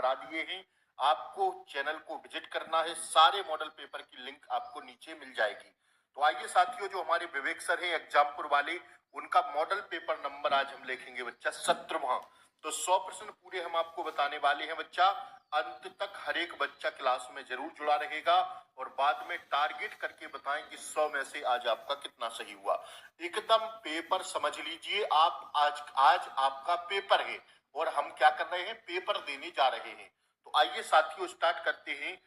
बता दिए हैं। आपको चैनल को विजिट करना है, सारे मॉडल पेपर की लिंक आपको नीचे मिल जाएगी। तो आइए साथियों, जो हमारे विवेक सर है एग्जामपुर वाले, उनका मॉडल पेपर नंबर आज हम लिखेंगे बच्चा 17वां। तो 100% पूरे हम आपको बताने वाले हैं बच्चा। अंत तक हर एक बच्चा क्लास में जरूर जुड़ा रहेगा और बाद में टारगेट करके बताएं कि 100 में से आज आपका कितना सही हुआ। एकदम पेपर समझ लीजिए आप, आज आपका पेपर है और हम क्या कर रहे हैं, पेपर देने जा रहे हैं। तो आइए साथियों स्टार्ट करते हैं,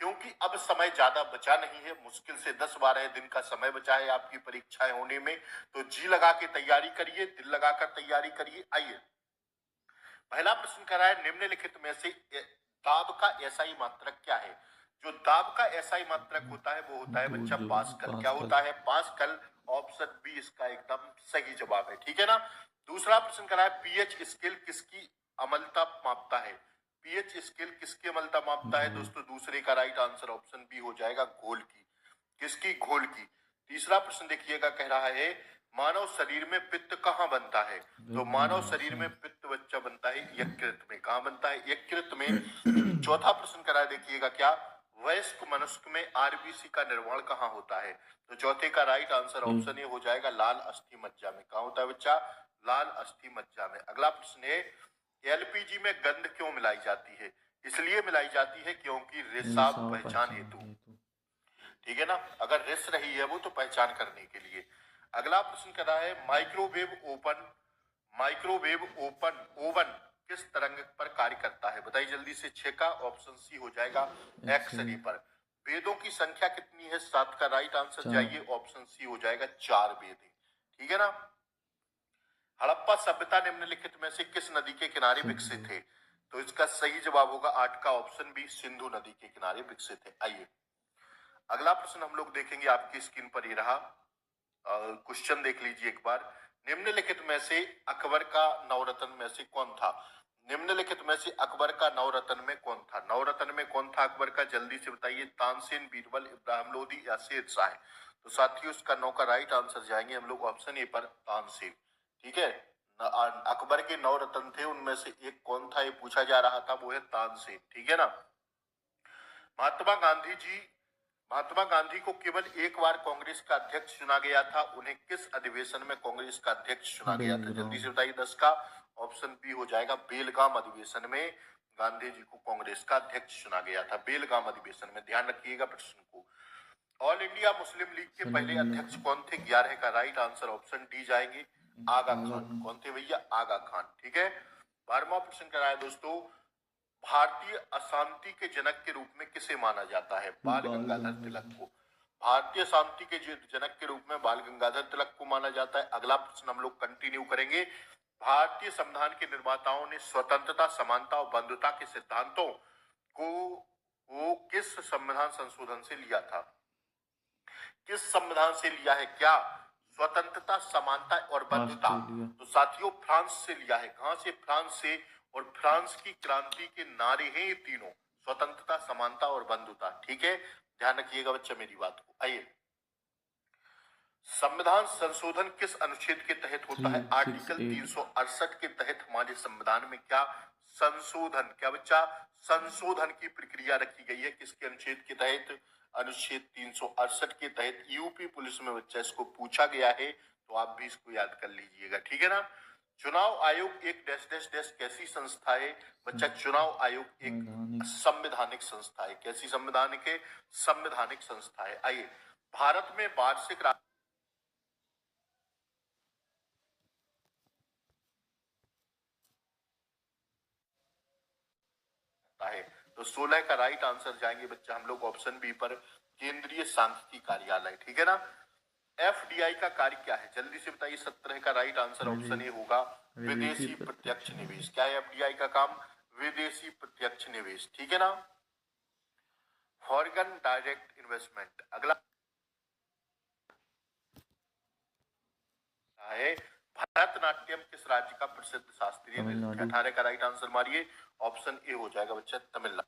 क्योंकि अब समय ज्यादा बचा नहीं है, मुश्किल से 10-12 दिन का समय बचा है आपकी परीक्षाएं होने में। तो जी लगा के तैयारी करिए, दिल लगाकर तैयारी करिए। आइए, पहला प्रश्न कह रहा है, निम्नलिखित में से दाब का एसआई मात्रक क्या है? जो दाब का एसआई मात्रक होता है वो होता है बच्चा पास्कल। क्या होता है? पास्कल। ऑप्शन बी इसका एकदम सही जवाब है, ठीक है ना। दूसरा प्रश्न कह रहा है, पीएच स्केल किसकी अम्लता मापता है? पीएच स्केल किसकी अम्लता मापता है दोस्तों? दूसरे का राइट आंसर ऑप्शन बी हो जाएगा, घोल की। किसकी? घोल की। तीसरा प्रश्न देखिएगा, कह रहा है मानव शरीर में पित्त कहाँ बनता है? तो मानव शरीर में पित्त बच्चा बनता है यकृत में। कहाँ बनता है? यकृत में। चौथा प्रश्न करा देखिएगा, क्या वयस्क मनुष्य में आरबीसी का निर्माण कहाँ होता है? तो चौथे का राइट आंसर ऑप्शन ए हो जाएगा, लाल अस्थि मज्जा में। कहाँ होता है बच्चा? लाल अस्थि मज्जा में। अगला प्रश्न है, एलपीजी में गंध क्यों मिलाई जाती है? इसलिए मिलाई जाती है क्योंकि रिसाव पहचान हेतु, ठीक है ना। अगर रिस रही है वो तो पहचान करने के लिए। अगला प्रश्न कर रहा है, माइक्रोवेव ओवन किस तरंग पर कार्य करता है? बताइए जल्दी से। 6 का ऑप्शन सी हो जाएगा, एक्स-रे पर। वेदों की संख्या कितनी है? 7 का राइट आंसर जाइए, ऑप्शन सी हो जाएगा, 4 वेद है, ठीक है ना। हड़प्पा सभ्यता निम्नलिखित में से किस नदी के किनारे विकसित है? तो इसका सही जवाब होगा 8 का ऑप्शन बी, सिंधु नदी के किनारे विकसित है। आइए, अगला प्रश्न हम लोग देखेंगे, आपकी स्क्रीन पर ये रहा। क्वेश्चन देख लीजिए एक बार। निम्नलिखित में से अकबर का नवरत्न में से कौन था? निम्नलिखित में से अकबर का नवरत्न में कौन था? नवरत्न में कौन था अकबर का? जल्दी से बताइए। तानसेन, बीरबल, इब्राहिम लोदी या शेर शाह? तो साथियों इसका 9 का राइट आंसर जाएंगे हम लोग ऑप्शन ए पर, तानसेन, ठीक है। अकबर के 9 रत्न थे, उनमें से एक कौन था ये पूछा जा रहा था, वो है तानसेन, ठीक है ना। महात्मा गांधी जी, महात्मा गांधी को केवल एक बार कांग्रेस का अध्यक्ष चुना गया था, उन्हें किस अधिवेशन में कांग्रेस का अध्यक्ष चुना गया था? जल्दी से बताइए। 10 का ऑप्शन बी हो जाएगा, बेलगाम अधिवेशन में गांधी जी को कांग्रेस का अध्यक्ष चुना गया था, बेलगाम अधिवेशन में। ध्यान रखिएगा प्रश्न को। ऑल इंडिया मुस्लिम लीग के पहले अध्यक्ष कौन थे? 11 का राइट आंसर ऑप्शन डी जाएंगे, आगा खान। कौन थे भैया? आगा खान, ठीक है। 12वां प्रश्न कराया दोस्तों, भारतीय अशांति के जनक के रूप में किसे माना जाता है? बाल गंगाधर तिलक को। भारतीय शांति के जनक के रूप में बाल गंगाधर तिलक को माना जाता है। अगला प्रश्न हम लोग कंटिन्यू करेंगे। भारतीय संविधान के निर्माताओं ने स्वतंत्रता, समानता और बंधुता के सिद्धांतों को वो किस संविधान संशोधन से लिया था? किस संविधान से लिया है? क्या स्वतंत्रता, समानता और बंधुता? तो साथियों फ्रांस से लिया है। कहां से? फ्रांस से। और फ्रांस की क्रांति के नारे हैं ये तीनों, स्वतंत्रता, समानता और बंधुता, ठीक है। ध्यान रखिएगा बच्चा मेरी बात को। आइए, संविधान संशोधन किस अनुच्छेद के तहत होता है? आर्टिकल 368 के तहत हमारे संविधान में क्या संशोधन, क्या बच्चा? संशोधन की प्रक्रिया रखी गई है। किसके अनुच्छेद के तहत? अनुच्छेद 368 के तहत। यूपी पुलिस में बच्चा इसको पूछा गया है, तो आप भी इसको याद कर लीजिएगा, ठीक है ना। चुनाव आयोग एक डैश डैश डैश कैसी संस्था है? बच्चा चुनाव आयोग एक संवैधानिक संस्था है। कैसी संवैधानिक है? संवैधानिक संस्था है। आइए, भारत में वार्षिक है, तो 16 का राइट आंसर जाएंगे बच्चा हम लोग ऑप्शन बी पर, केंद्रीय सांख्यिकी कार्यालय, ठीक है ना। एफडीआई का कार्य क्या है? जल्दी से बताइए। 17 का राइट आंसर ऑप्शन ए होगा, विदेशी प्रत्यक्ष निवेश। क्या है एफडीआई का काम? विदेशी प्रत्यक्ष निवेश, ठीक है ना। Foreign direct investment. अगला है, भरतनाट्यम किस राज्य का प्रसिद्ध शास्त्रीय नृत्य? 18 का राइट आंसर मारिए, ऑप्शन ए हो जाएगा बच्चा, तमिलनाडु।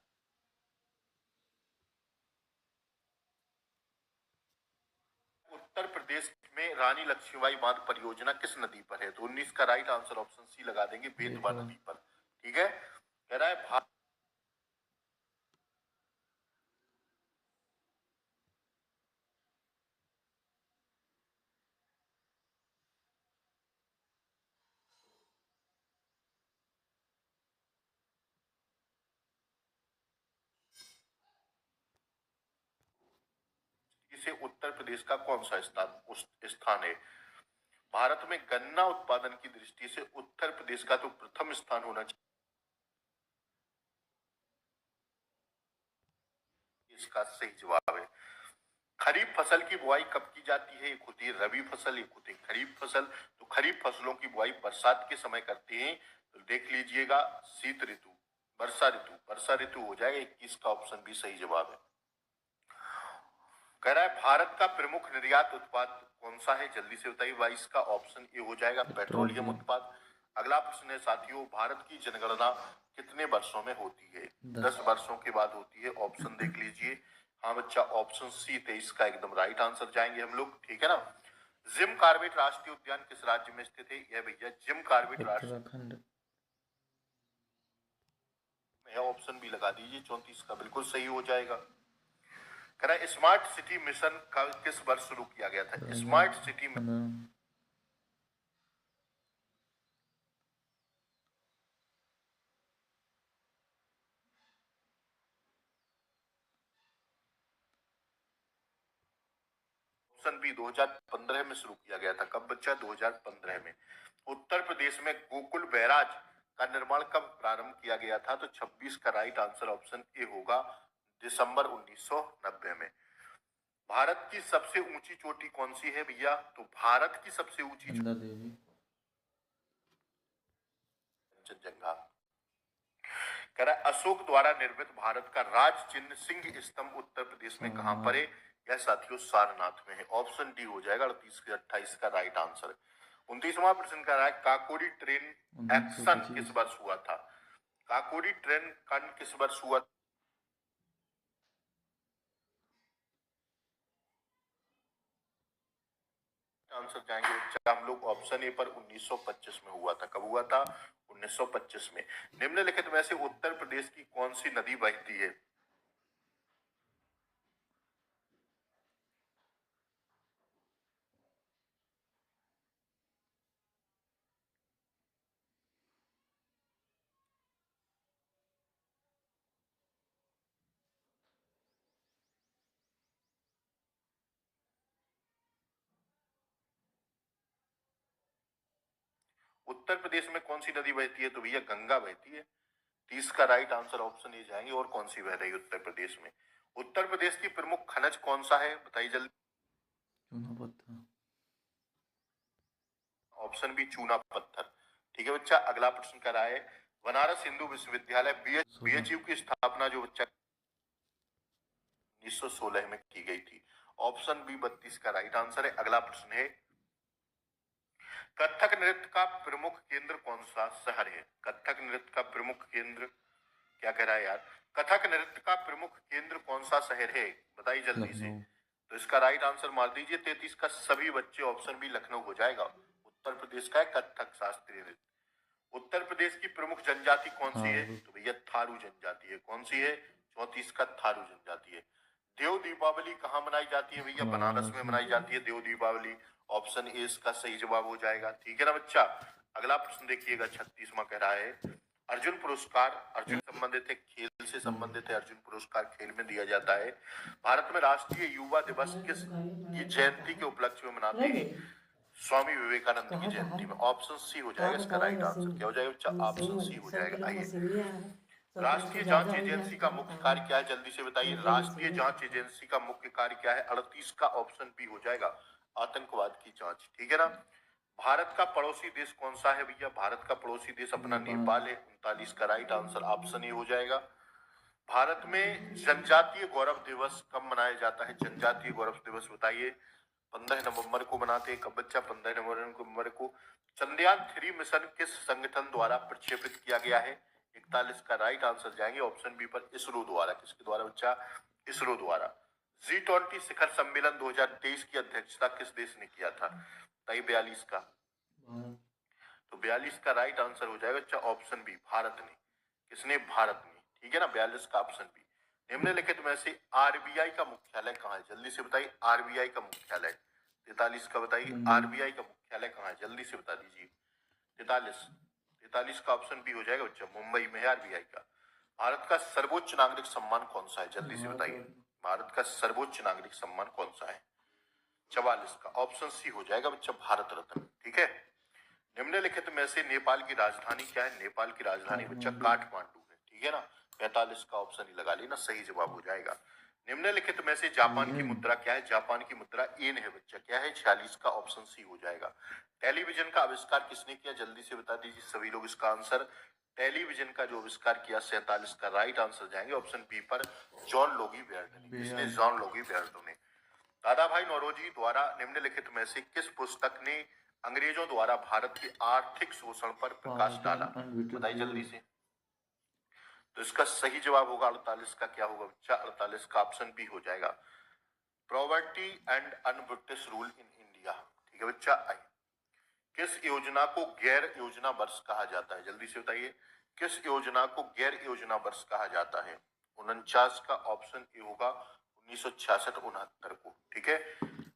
उत्तर प्रदेश में रानी लक्ष्मीबाई बांध परियोजना किस नदी पर है? तो 19 का राइट आंसर ऑप्शन सी लगा देंगे, बेतवा नदी पर, ठीक है। कह रहा है से उत्तर प्रदेश का कौन सा स्थान है? भारत में गन्ना उत्पादन की दृष्टि से उत्तर प्रदेश का तो प्रथम स्थान होना चाहिए, इसका सही जवाब है। खरीफ फसल की बुआई कब की जाती है? एक होती है रबी फसल, एक होती है खरीफ फसल। तो खरीफ फसलों की बुआई बरसात के समय करते हैं, तो देख लीजिएगा शीत ऋतु, वर्षा ऋतु हो जाएगा। 21 का ऑप्शन भी सही जवाब है। कह रहा है भारत का प्रमुख निर्यात उत्पाद कौन सा है? जल्दी से बताइए। 22 का ऑप्शन ए हो जाएगा पेट्रोलियम उत्पाद। अगला प्रश्न है साथियों, भारत की जनगणना कितने वर्षों में होती है? 10 वर्षों के बाद होती है। ऑप्शन देख लीजिए। हाँ बच्चा, ऑप्शन सी 23 का एकदम राइट आंसर जाएंगे हम लोग, ठीक है ना। जिम कॉर्बेट राष्ट्रीय उद्यान किस राज्य में स्थित है? यह भैया जिम कॉर्बेट राष्ट्रीय में है। ऑप्शन भी लगा दीजिए, 34 का बिल्कुल सही हो जाएगा। कह रहा है स्मार्ट सिटी मिशन का किस वर्ष शुरू किया गया था? स्मार्ट सिटी में 2015 में शुरू किया गया था। कब बच्चा? 2015 में। उत्तर प्रदेश में गोकुल बैराज का निर्माण कब प्रारंभ किया गया था? तो 26 का राइट आंसर ऑप्शन ए होगा, दिसंबर 1990 में। भारत की सबसे ऊंची चोटी कौन सी है भैया? तो भारत की सबसे ऊंची कंचनजंगा। कह रहा है अशोक द्वारा निर्मित भारत का राज चिन्ह सिंह स्तंभ उत्तर प्रदेश में कहां पर है? यह साथियों सारनाथ में है। ऑप्शन डी हो जाएगा 38 से 28 का राइट आंसर। 29वां प्रश्न कह रहा है काकोरी ट्रेन एक्शन किस वर्ष हुआ था? काकोरी ट्रेन कांड किस वर्ष हुआ? आंसर जाएंगे बच्चा हम लोग ऑप्शन ए पर 1925 में हुआ था। कब हुआ था? 1925 में। निम्नलिखित में से उत्तर प्रदेश की कौन सी नदी बहती है? उत्तर प्रदेश में कौन सी नदी बहती है? तो भैया गंगा बहती है। 30 का राइट आंसर ऑप्शन ए जाएंगे। और कौन सी बह रही है उत्तर प्रदेश में? उत्तर प्रदेश की प्रमुख खनिज कौन सा है? बताइए जल्दी। ऑप्शन बी चूना पत्थर। ठीक है बच्चा। अगला प्रश्न कर रहा है बनारस हिंदू विश्वविद्यालय बीएचयू की स्थापना जो बच्चा 1916 में की गई थी। ऑप्शन बी 32 का राइट आंसर है। अगला प्रश्न है कथक नृत्य का प्रमुख केंद्र कौन सा शहर है? कथक नृत्य का प्रमुख केंद्र क्या कह रहा है यार? कथक नृत्य का प्रमुख केंद्र कौन सा शहर है? बताइए जल्दी से। तो इसका राइट आंसर मार दीजिए 33 का सभी बच्चे। ऑप्शन बी लखनऊ हो जाएगा। उत्तर प्रदेश का है कथक शास्त्रीय नृत्य। उत्तर प्रदेश की प्रमुख जनजाति कौन सी है? तो भैया थारू जनजाति है। कौन सी है? 34 का थारू जनजाति है। देव दीपावली कहाँ मनाई जाती है भैया? बनारस में मनाई जाती है देव दीपावली। ऑप्शन ए इसका सही जवाब हो जाएगा, ठीक है ना बच्चा। अगला प्रश्न देखिएगा 36वां कह रहा है अर्जुन पुरस्कार, अर्जुन संबंधित है खेल से संबंधित है। अर्जुन पुरस्कार खेल में दिया जाता है। भारत में राष्ट्रीय युवा दिवस किस की जयंती के उपलक्ष्य में मनाते हैं? स्वामी विवेकानंद की जयंती में। ऑप्शन सी हो जाएगा इसका राइट आंसर। क्या हो जाएगा बच्चा? ऑप्शन सी हो जाएगा। आइए राष्ट्रीय जांच एजेंसी का मुख्य कार्य क्या है? जल्दी से बताइए। राष्ट्रीय जांच एजेंसी का मुख्य कार्य क्या है? 38 का ऑप्शन बी हो जाएगा आतंकवाद की जांच, ठीक है ना। भारत का पड़ोसी देश कौन सा है भैया? भारत का पड़ोसी देश अपना नेपाल है। 39 का राइट आंसर ऑप्शन ए हो जाएगा। भारत में जनजातीय गौरव दिवस कब मनाया जाता है? जनजातीय गौरव दिवस बताइए। 15 नवंबर को मनाते हैं। कब बच्चा? 15 नवंबर को। चंद्रयान 3 मिशन किस संगठन द्वारा प्रक्षेपित किया गया है? 41 का राइट आंसर जाएंगे ऑप्शन बी पर इसरो द्वारा। किसके द्वारा बच्चा? इसरो द्वारा। G20 शिखर सम्मेलन 2023 की अध्यक्षता किस देश ने किया था? 42 का। तो 42 का राइट आंसर हो जाएगा बच्चा ऑप्शन बी भारत ने। किसने? भारत ने, ठीक है ना। 42 का ऑप्शन बी। निम्नलिखित में से आरबीआई का मुख्यालय कहाँ है? जल्दी से बताइए आरबीआई का मुख्यालय। 43 का बताइए आरबीआई का मुख्यालय कहाँ है? जल्दी से बता दीजिए। 43 का ऑप्शन बी हो जाएगा बच्चा मुंबई में है आरबीआई का। भारत का सर्वोच्च नागरिक सम्मान कौन सा है? जल्दी से बताइए। भारत का सर्वोच्च नागरिक सम्मान कौन सा है? 44 का ऑप्शन सी हो जाएगा बच्चा, भारत रत्न। ठीक है। निम्नलिखित में से नेपाल की राजधानी क्या है? नेपाल की राजधानी बच्चा काठमांडू है। ठीक है ना। 45 का ऑप्शन ही लगा लेना, सही जवाब हो जाएगा। निम्नलिखित में से जापान की मुद्रा क्या है? जापान की मुद्रा येन है बच्चा। क्या है? 46 का ऑप्शन सी हो जाएगा। टेलीविजन का आविष्कार किसने किया? जल्दी से बता दीजिए सभी लोग इसका आंसर। टेलीविजन का जो आविष्कार किया 47 का राइट आंसर जाएंगे ऑप्शन बी पर, जॉन लोगी बेयर्ड ने। किसने? जॉन लोगी बेयर्ड ने। दादा भाई नौरोजी द्वारा निम्नलिखित में से किस पुस्तक ने अंग्रेजों द्वारा भारत के आर्थिक शोषण पर प्रकाश डाला? बताइए जल्दी से। तो इसका सही जवाब होगा 48 का। क्या होगा बच्चा? 48 का ऑप्शन बी हो जाएगा, poverty and un-British rule in India. ठीक है बच्चा। आई किस योजना को गैर योजना वर्ष कहा जाता है? जल्दी से बताइए, किस योजना को गैर योजना वर्ष कहा जाता है? 49 का ऑप्शन ए होगा, 1966-69 को। ठीक है।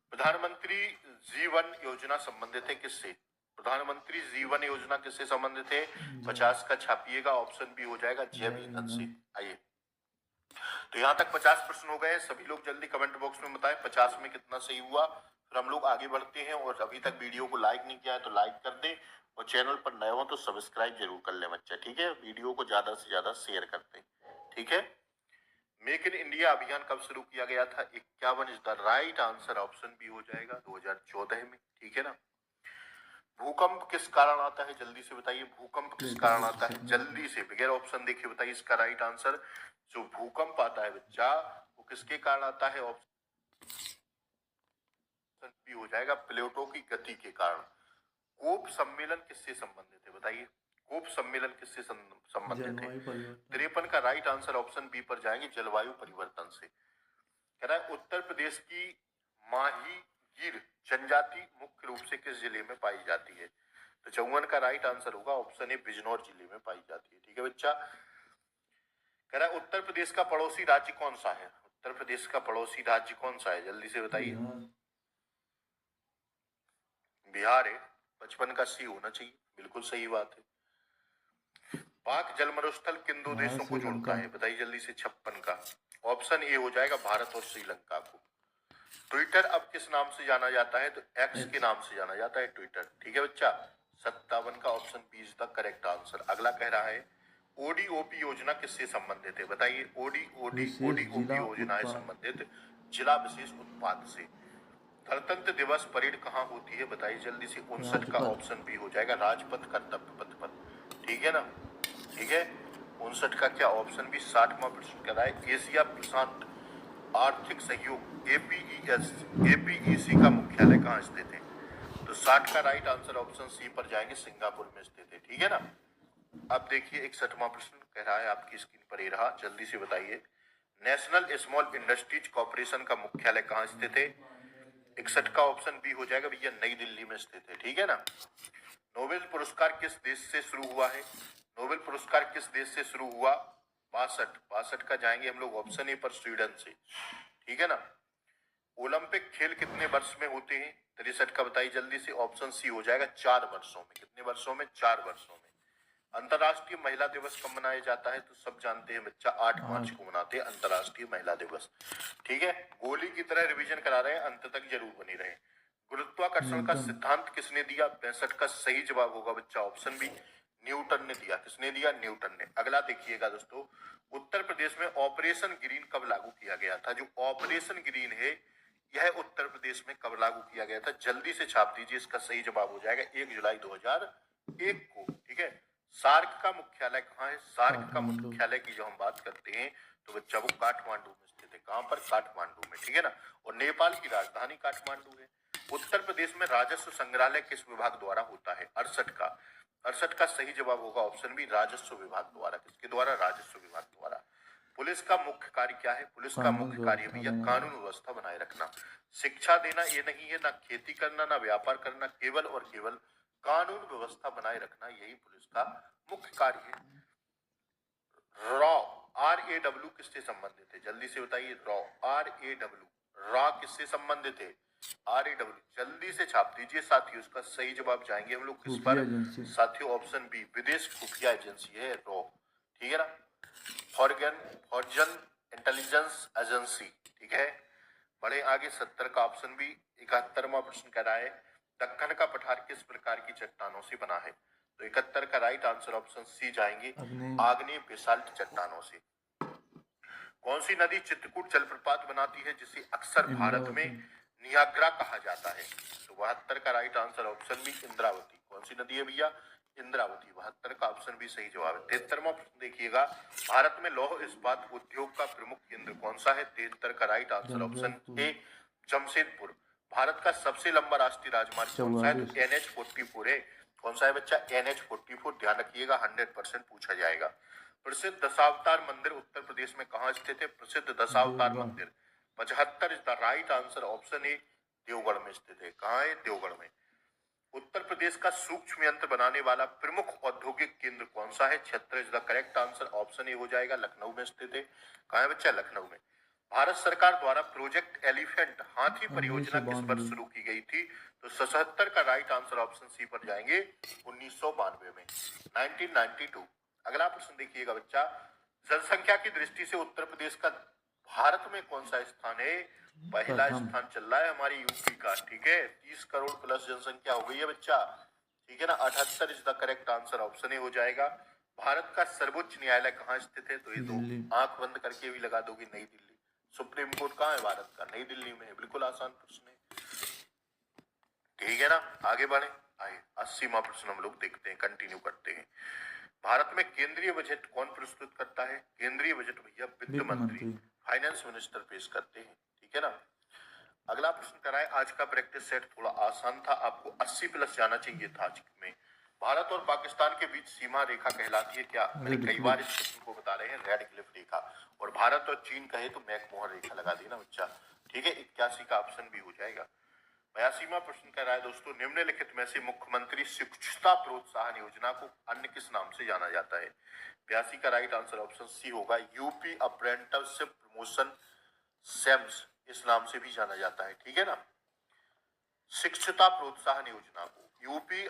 प्रधानमंत्री जीवन योजना संबंधित है किससे? प्रधानमंत्री जीवन योजना किससे संबंधित है? 50 का छापिएगा, ऑप्शन बी हो जाएगा, जैव ईंधन से। आइए, तो यहां तक 50 प्रश्न हो गए। सभी लोग जल्दी कमेंट बॉक्स में बताएं 50 में कितना सही हुआ, फिर हम लोग आगे बढ़ते हैं। और अभी तक वीडियो को लाइक नहीं किया है तो लाइक कर दें, और चैनल पर नए हो तो सब्सक्राइब जरूर कर ले बच्चा। ठीक है। वीडियो को ज्यादा से ज्यादा शेयर करते हैं। ठीक है। मेक इन इंडिया अभियान कब शुरू किया गया था? 51 is the right answer, option B हो जाएगा, 2014 में। ठीक है ना। भूकंप किस कारण आता है? जल्दी से बताइए, भूकंप किस कारण आता है? जल्दी से बगैर ऑप्शन देखे बताइए इसका राइट आंसर। जो भूकंप आता है बच्चा वो किसके कारण आता है? ऑप्शन बी हो जाएगा, प्लेटों की गति के कारण। कोप सम्मेलन किससे संबंधित है? बताइए, कोप सम्मेलन किससे संबंधित है? 53 का राइट आंसर ऑप्शन बी पर जाएंगे, जलवायु परिवर्तन से। कह रहा है उत्तर प्रदेश की माही गिर जनजाति मुख्य रूप से किस जिले में पाई जाती है? तो 54 का राइट आंसर होगा ऑप्शन ए, बिजनौर जिले में पाई जाती है। ठीक है बच्चा। कह रहा है उत्तर प्रदेश का पड़ोसी राज्य कौन सा है? उत्तर प्रदेश का पड़ोसी राज्य कौन सा है? जल्दी से बताइए। बिहार है। 55 का सी होना चाहिए, बिल्कुल सही बात है। पाक जलमरुस्थल किन दो देशों को जोड़ता है? बताइए जल्दी से। 56 का ऑप्शन ए हो जाएगा, भारत और श्रीलंका को। ट्विटर अब किस नाम से जाना जाता है? तो एक्स के नाम से जाना जाता है ट्विटर। ठीक है बच्चा। 57 का option B is the correct answer. अगला कह रहा है ओडीओपी योजना किससे संबंधित है? बताइए। ओडीओपी योजना है संबंधित जिला विशेष उत्पाद से। गणतंत्र दिवस परेड कहाँ होती है? बताइए जल्दी से। 59 का ऑप्शन बी हो जाएगा, राजपथ कर्तव्य पथ पर। ठीक है ना। ठीक है। 59 का क्या ऑप्शन बी 60वां प्रश्न कह रहा है एशिया प्रशांत आर्थिक सहयोग एपीईसी का मुख्यालय कहाँ स्थित है? तो 60 का राइट आंसर ऑप्शन सी पर जाएंगे, सिंगापुर में स्थित है। ठीक है ना। अब देखिए 61वां प्रश्न कह रहा है, आपकी स्क्रीन पर ही रहा, जल्दी से बताइए। नेशनल स्मॉल इंडस्ट्रीज कॉर्पोरेशन का मुख्यालय कहाँ स्थित है? 61 का ऑप्शन बी हो जाएगा भैया, नई दिल्ली में स्थित है। ठीक है ना। नोबेल पुरस्कार किस देश से शुरू हुआ है? नोबेल पुरस्कार किस देश से शुरू हुआ? 62 का जाएंगे हम लोग ऑप्शन ए पर, स्वीडन से। ठीक है ना। ओलंपिक खेल कितने वर्ष में होते हैं? 63 का बताइए जल्दी से। ऑप्शन सी हो जाएगा, 4 वर्षों में। कितने वर्षों में? 4 वर्षों में। अंतर्राष्ट्रीय महिला दिवस कब मनाया जाता है? तो सब जानते हैं बच्चा, 8 मार्च को मनाते हैं अंतर्राष्ट्रीय महिला दिवस। ठीक है। गोली की तरह रिवीजन करा रहे हैं, अंत तक जरूर बनी रहे। गुरुत्वाकर्षण का सिद्धांत किसने दिया? 62 का सही जवाब होगा बच्चा ऑप्शन बी, न्यूटन ने दिया। किसने दिया? न्यूटन ने। अगला देखिएगा दोस्तों, उत्तर प्रदेश में ऑपरेशन ग्रीन कब लागू किया गया था? जो ऑपरेशन ग्रीन है यह उत्तर प्रदेश में कब लागू किया गया था? जल्दी से छाप दीजिए, इसका सही जवाब हो जाएगा 1 जुलाई 2001 को। ठीक है। सार्क का मुख्यालय कहाँ है? सार्क का मुख्यालय की जो हम बात करते हैं तो बच्चा वो काठमांडू में स्थित है। कहां पर? काठमांडू में। ठीक है ना। और नेपाल की राजधानी काठमांडू है। उत्तर प्रदेश में राजस्व संग्रहालय किस विभाग द्वारा होता है? 68 का। 68 का सही जवाब होगा ऑप्शन बी, राजस्व विभाग द्वारा। किसके द्वारा? राजस्व विभाग द्वारा। पुलिस का मुख्य कार्य क्या है? पुलिस का मुख्य कार्य भैया कानून व्यवस्था बनाए रखना। शिक्षा देना ये नहीं है, ना खेती करना, ना व्यापार करना, केवल और केवल कानून व्यवस्था बनाए रखना, यही पुलिस का मुख्य कार्य है। रॉ RAW किससे संबंधित है? जल्दी से बताइए। रॉ RAW रॉ किससे संबंधित है? RAW जल्दी से छाप दीजिए साथियों, उसका सही जवाब जाएंगे हम लोग किस पर? साथियों ऑप्शन बी, विदेश खुफिया एजेंसी है रॉ। ठीक है ना। Foreign intelligence agency. ठीक है। बड़े आगे 70 का ऑप्शन बी। 71वां प्रश्न कह रहा है दक्कन का पठार किस प्रकार की चट्टानों से बना है? तो 71 का राइट आंसर ऑप्शन सी जाएंगे, आग्नेय बेसाल्ट चट्टानों से। कौन सी नदी चित्रकूट जलप्रपात बनाती है जिसे अक्सर भारत में नियाग्रा कहा जाता है? तो 72 का right answer option B Indravati. कौन सी नदी है भैया? इंद्रावती। 72 का ऑप्शन बी सही जवाब है। 73वां प्रश्न देखिएगा, भारत में लौह इस्पात उद्योग का प्रमुख केंद्र कौन सा है? 73 का राइट आंसर ऑप्शन ए जमशेदपुर। भारत का सबसे लंबा राष्ट्रीय राजमार्ग कौन सा है? तो NH44 है। कौन सा है बच्चा? NH44। ध्यान रखिएगा, 100% पूछा जाएगा। प्रसिद्ध दशावतार मंदिर उत्तर प्रदेश में कहाँ स्थित है? प्रसिद्ध दशावतार मंदिर 75 is the right answer option A Deogarh में स्थित है। कहाँ है? देवगढ़ में। उत्तर प्रदेश का सूक्ष्म यंत्र बनाने वाला प्रमुख औद्योगिक केंद्र कौन सा है? 76 is the correct answer option ए हो जाएगा, लखनऊ में स्थित है। कहाँ है बच्चा? लखनऊ में। भारत सरकार द्वारा प्रोजेक्ट एलिफेंट हाथी परियोजना किस वर्ष शुरू की गई थी? तो 77 का राइट आंसर ऑप्शन सी पर जाएंगे, 1992 में, 1992। अगला प्रश्न देखिएगा बच्चा, जनसंख्या की दृष्टि से उत्तर प्रदेश का भारत में कौन सा स्थान है? पहला स्थान चल रहा है हमारी यूपी का। ठीक है, 30 करोड़ प्लस जनसंख्या हो गई है बच्चा। ठीक है ना, 78 is the correct answer option ए हो जाएगा। भारत का सर्वोच्च न्यायालय कहाँ स्थित है? तो ये तो आंख बंद करके भी लगा दोगे, नई दिल्ली। सुप्रीम कोर्ट कहाँ है भारत का? नई दिल्ली में है। बिल्कुल आसान प्रश्न है। ठीक है ना, आगे बढ़े। आइए 80वां प्रश्न हम लोग देखते हैं, कंटिन्यू करते हैं। भारत में केंद्रीय बजट कौन प्रस्तुत करता है? केंद्रीय बजट भैया वित्त मंत्री, फाइनेंस मिनिस्टर पेश करते हैं। ठीक है ना। अगला प्रश्न कर रहा है, आज का प्रैक्टिस सेट थोड़ा आसान था, आपको 80 प्लस जाना चाहिए था आज में। भारत और पाकिस्तान के बीच सीमा रेखा कहलाती है क्या? मैंने कई बार इस प्रश्न को बता रहे हैं, रेड क्लिफ रेखा। और भारत और चीन कहे तो मैकमोहन रेखा लगा देना बच्चा। ठीक है, 81 का ऑप्शन भी हो जाएगा। 82वां प्रश्न कह रहा है दोस्तों, निम्नलिखित में से मुख्यमंत्री शिक्षुता प्रोत्साहन योजना को अन्य किस नाम से जाना जाता है? 82 का राइट आंसर ऑप्शन सी होगा, यूपी अप्रेंटिसशिप प्रमोशन सेम्स, इस नाम से भी जाना जाता है। ठीक है ना, शिक्षुता प्रोत्साहन योजना को यूपी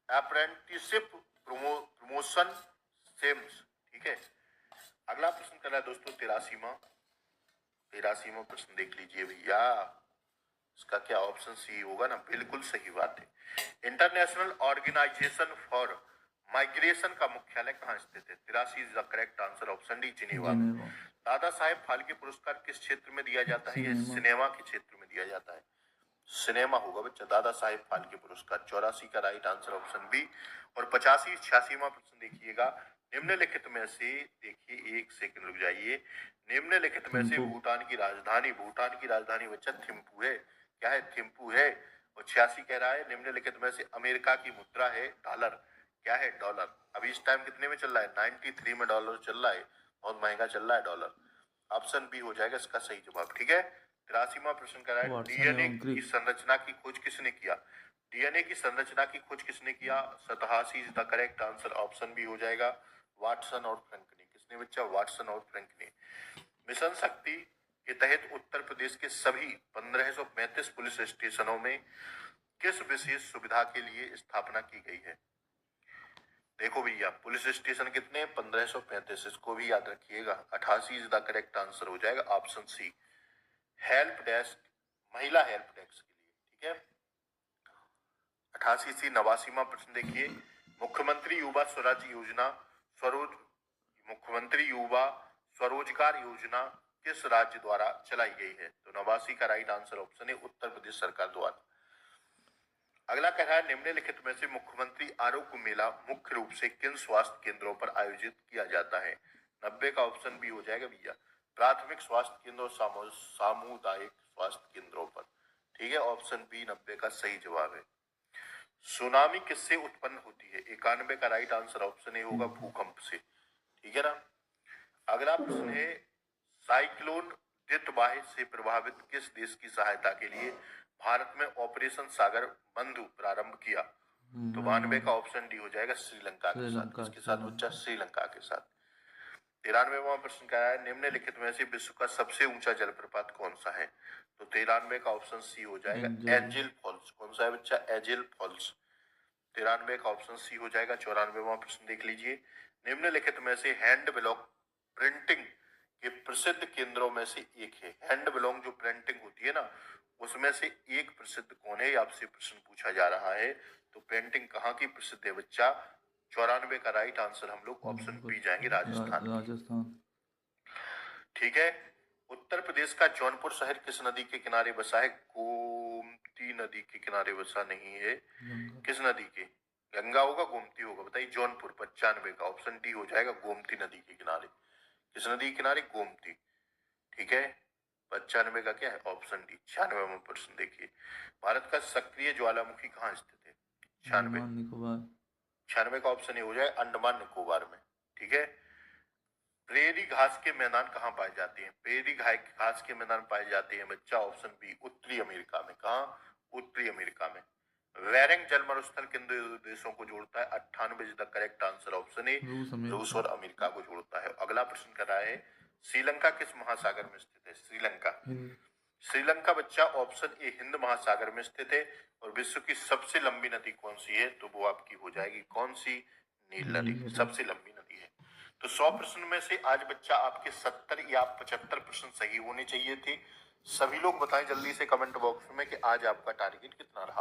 अप्रेंटिसशिप प्रमोशन सेम्स। ठीक है। अगला प्रश्न कर रहा है दोस्तों 83वां प्रश्न देख लीजिए भैया, इसका क्या ऑप्शन सी होगा ना? बिल्कुल सही बात है। इंटरनेशनल ऑर्गेनाइजेशन फॉर माइग्रेशन का मुख्यालय कहाँ स्थित है? 83 is the correct answer option D, Geneva. Dada Saheb Phalke पुरस्कार किस क्षेत्र में दिया जाता है? ये सिनेमा के क्षेत्र में दिया जाता है। सिनेमा होगा बच्चा, दादा साहेब फाल्के पुरस्कार। 84 का राइट आंसर ऑप्शन बी। और 85 86वां प्रश्न देखिएगा, निम्नलिखित में से, देखिए एक सेकंड रुक जाइए, निम्नलिखित में से भूटान की राजधानी बच्चा थिम्पू है। क्या है? थिम्पू है। और 86 कह रहा है, निम्नलिखित में से अमेरिका की मुद्रा है डॉलर। क्या है? डॉलर। अभी इस टाइम कितने में चल रहा है? 93 में डॉलर चल रहा है, बहुत महंगा चल रहा है डॉलर। ऑप्शन बी हो जाएगा इसका सही जवाब। ठीक है। 83वां प्रश्न कर रहा है, डीएनए की संरचना की खोज किसने किया? डीएनए की संरचना की खोज किसने किया? 87 is the correct answer option B हो जाएगा, वाटसन और फ्रैंक ने। किसने बच्चा? वाटसन और फ्रैंक ने। मिशन शक्ति के तहत उत्तर प्रदेश के सभी 1535 पुलिस स्टेशनों में किस विशेष सुविधा के लिए स्थापना की गई है? देखो भैया, पुलिस स्टेशन कितने? 1535, इसको भी याद रखिएगा। 88 इज द करेक्ट आंसर हो जाएगा, ऑप्शन सी, हेल्प डेस्क, महिला हेल्प डेस्क के लिए। ठीक है। 88 सी। 89वां प्रश्न देखिए, मुख्यमंत्री युवा स्वराज योजना मुख्यमंत्री युवा स्वरोजगार योजना किस राज्य द्वारा चलाई गई है? तो 89 का राइट आंसर ऑप्शन है, उत्तर प्रदेश सरकार द्वारा। अगला कह रहा है, निम्नलिखित में से मुख्यमंत्री आरोग्य मेला मुख्य रूप से किन स्वास्थ्य केंद्रों पर आयोजित किया जाता है? 90 का ऑप्शन भी हो जाएगा भैया, प्राथमिक स्वास्थ्य केंद्र और सामुदायिक स्वास्थ्य केंद्रों पर। ठीक है, ऑप्शन बी 90 का सही जवाब है। सुनामी किससे उत्पन्न होती है? 91 का राइट आंसर ऑप्शन ए होगा, भूकंप से। ठीक है ना। अगला प्रश्न है, साइक्लोन दितवाह से प्रभावित किस देश की सहायता के लिए भारत में ऑपरेशन सागर बंधु प्रारंभ किया? तो 92 का ऑप्शन डी हो जाएगा, श्रीलंका के साथ। किसके साथ बच्चा? श्रीलंका के साथ। 93वां प्रश्न क्या है, निम्नलिखित में से विश्व का सबसे ऊंचा जलप्रपात कौन सा है? तो 93 का ऑप्शन सी हो जाएगा, एजिल फॉल्स। कौन सा है बच्चा? Agile false. 93 का ऑप्शन सी हो जाएगा। 94वां प्रश्न देख लीजिए, निम्नलिखित में से हैंड ब्लॉक प्रिंटिंग के प्रसिद्ध केंद्रों में से एक है। हैंड ब्लॉक जो प्रिंटिंग होती है ना, उसमें से एक प्रसिद्ध कौन है, आपसे प्रश्न पूछा जा रहा है। तो पेंटिंग कहाँ की प्रसिद्ध है बच्चा? 94 का राइट आंसर हम लोग ऑप्शन बी जाएंगे, राजस्थान। राजस्थान। ठीक है। उत्तर प्रदेश का जौनपुर शहर किस नदी के किनारे बसा है? गोमती नदी के किनारे बसा नहीं है। किस नदी के? गंगा होगा, गोमती होगा, बताइए। जौनपुर 95 का ऑप्शन डी हो जाएगा, गोमती नदी के किनारे। किस नदी के किनारे? गोमती। ठीक है। 95 का क्या है? Option D. 96वां प्रश्न देखिए, भारत का सक्रिय ज्वालामुखी कहाँ स्थित है? 96। अंडमान निकोबार। 96 का ऑप्शन ये हो जाए, अंडमान निकोबार में। ठीक है। प्रेरी घास के मैदान कहाँ पाए जाते हैं? प्रेरी घास के मैदान पाए जाते हैं बच्चा, ऑप्शन बी, उत्तरी अमेरिका में। कहाँ? उत्तरी अमेरिका में। वेरेंग जल मरुस्थल किन दो देशों को जोड़ता है? 98 द करेक्ट आंसर ऑप्शन ए, रूस और अमेरिका को जोड़ता है। अगला प्रश्न कर रहा है, श्रीलंका किस महासागर में स्थित है? श्रीलंका। श्रीलंका बच्चा ऑप्शन ए, हिंद महासागर में स्थित है। और विश्व की सबसे लंबी नदी कौन सी है? तो वो आपकी हो जाएगी कौन सी? नील नदी सबसे लंबी नदी है। तो 100 प्रश्न में से आज बच्चा आपके 70 या 75 प्रश्न सही होने चाहिए थे। सभी लोग बताएं जल्दी से कमेंट बॉक्स में कि आज आपका टारगेट कितना रहा।